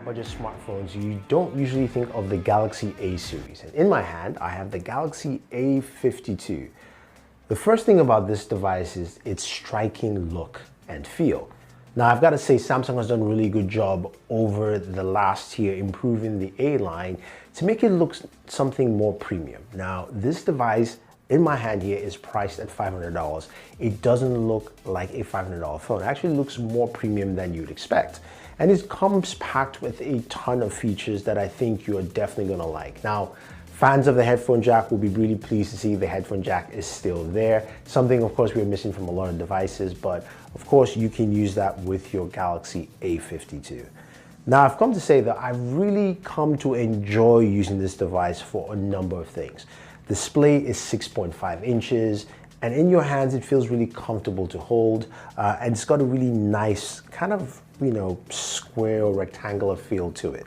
about budget smartphones, you don't usually think of the Galaxy A series. And in my hand, I have the Galaxy A52. The first thing about this device is its striking look and feel. Now, I've got to say Samsung has done a really good job over the last year improving the A line to make it look something more premium. Now, this device in my hand here is priced at $500. It doesn't look like a $500 phone. It actually looks more premium than you'd expect. And it comes packed with a ton of features that I think you're definitely gonna like. Now, fans of the headphone jack will be really pleased to see the headphone jack is still there. Something, of course, we're missing from a lot of devices, but of course, you can use that with your Galaxy A52. Now, I've come to say that I've really come to enjoy using this device for a number of things. Display is 6.5 inches, and in your hands, it feels really comfortable to hold, and it's got a really nice kind of, square or rectangular feel to it.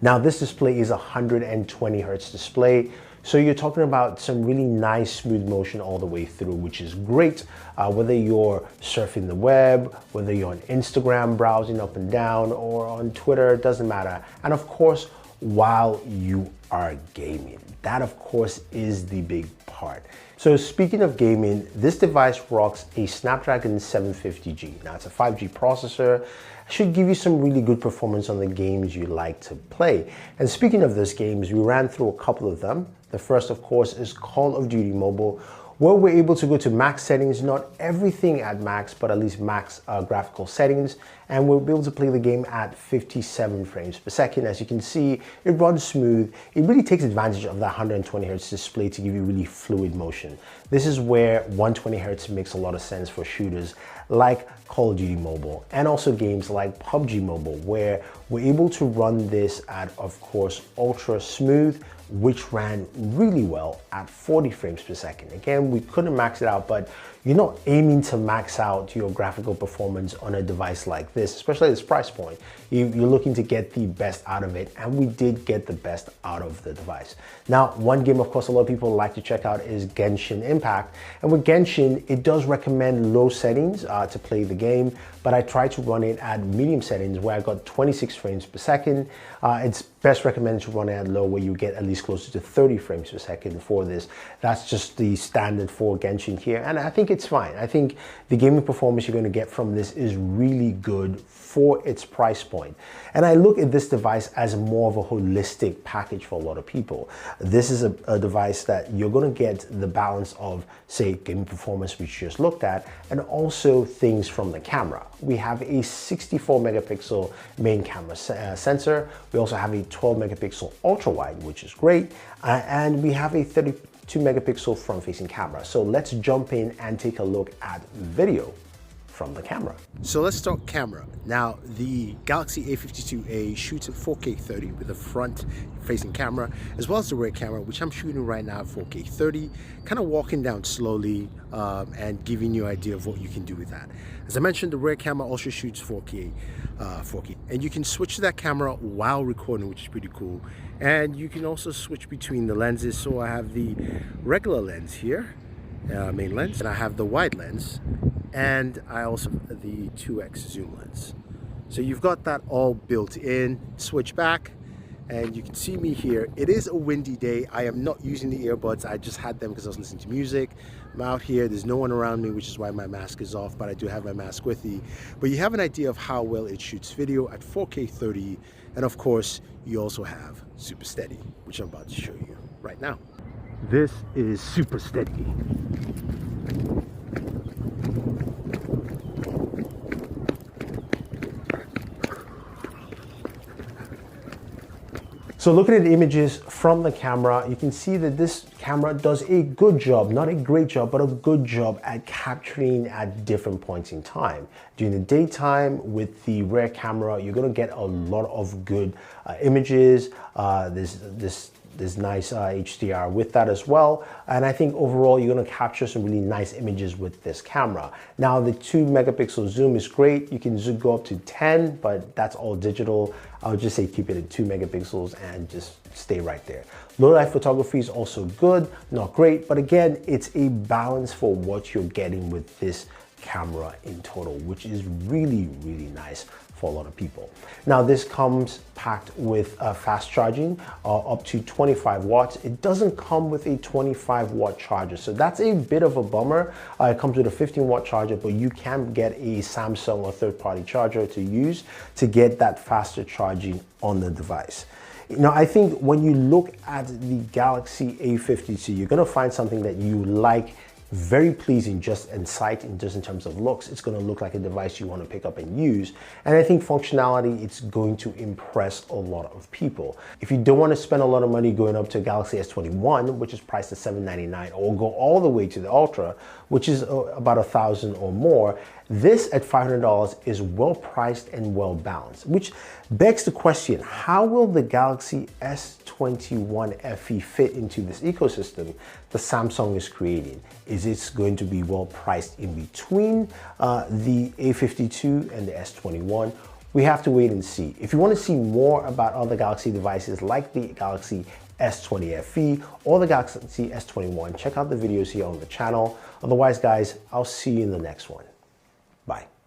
Now, this display is a 120 Hertz display, so you're talking about some really nice smooth motion all the way through, which is great, whether you're surfing the web, whether you're on Instagram browsing up and down, or on Twitter, it doesn't matter. And of course, while you are gaming. That, of course, is the big part. So speaking of gaming, this device rocks a Snapdragon 750G. Now, it's a 5G processor. Should give you some really good performance on the games you like to play. And speaking of those games, we ran through a couple of them. The first, of course, is Call of Duty Mobile, where we're able to go to max settings, not everything at max, but at least max graphical settings, and we'll be able to play the game at 57 frames per second. As you can see, it runs smooth. It really takes advantage of that 120 Hertz display to give you really fluid motion. This is where 120 Hertz makes a lot of sense for shooters like Call of Duty Mobile, and also games like PUBG Mobile, where we're able to run this at, of course, ultra smooth, which ran really well at 40 frames per second. Again, we couldn't max it out, but you're not aiming to max out your graphical performance on a device like this, especially at this price point. You're looking to get the best out of it, and we did get the best out of the device. Now, one game, of course, a lot of people like to check out is Genshin Impact. And with Genshin, it does recommend low settings to play the game, but I tried to run it at medium settings where I got 26 frames per second. It's best recommended to run it at low, where you get at least closer to 30 frames per second for this. That's just the standard for Genshin here, and I think it's fine. I think the gaming performance you're going to get from this is really good for its price point. And I look at this device as more of a holistic package for a lot of people. This is a device that you're going to get the balance of, say, gaming performance, which you just looked at, and also things from the camera. We have a 64 megapixel main camera sensor. We also have a 12 megapixel ultra wide, which is great. And we have a 32 megapixel front facing camera. So let's jump in and take a look at video from the camera. So let's start camera. Now, the Galaxy A52A shoots at 4K 30 with a front facing camera, as well as the rear camera, which I'm shooting right now at 4K 30, kind of walking down slowly and giving you an idea of what you can do with that. As I mentioned, the rear camera also shoots 4K, and you can switch to that camera while recording, which is pretty cool. And you can also switch between the lenses. So I have the regular lens here, main lens, and I have the wide lens, and I also have the 2x zoom lens. So you've got that all built in. Switch back, and you can see me here. It is a windy day. I am not using the earbuds. I just had them because I was listening to music. I'm out here, there's no one around me, which is why my mask is off, but I do have my mask with me. But you have an idea of how well it shoots video at 4K 30, and of course, you also have Super Steady, which I'm about to show you right now. This is Super Steady. So looking at the images from the camera, you can see that this camera does a good job, not a great job, but a good job at capturing at different points in time. During the daytime with the rear camera, you're gonna get a lot of good images. There's nice HDR with that as well. And I think overall, you're gonna capture some really nice images with this camera. Now, the 2 megapixel zoom is great. You can zoom go up to 10, but that's all digital. I would just say keep it at 2 megapixels and just stay right there. Low light photography is also good, not great, but again, it's a balance for what you're getting with this camera in total, which is really, really nice for a lot of people. Now, this comes packed with fast charging, up to 25 watts. It doesn't come with a 25-watt charger, so that's a bit of a bummer. It comes with a 15-watt charger, but you can get a Samsung or third-party charger to use to get that faster charging on the device. Now, I think when you look at the Galaxy A52, you're going to find something that you like, very pleasing just in sight and just in terms of looks. It's going to look like a device you want to pick up and use. And I think functionality, it's going to impress a lot of people. If you don't want to spend a lot of money going up to a Galaxy S21, which is priced at $799, or go all the way to the Ultra, which is about $1,000 or more, this at $500 is well priced and well balanced, which begs the question, how will the Galaxy S21 FE fit into this ecosystem that Samsung is creating? Is it going to be well priced in between the A52 and the S21? We have to wait and see. If you want to see more about other Galaxy devices like the Galaxy S20 FE or the Galaxy S21, check out the videos here on the channel. Otherwise, guys, I'll see you in the next one. Bye.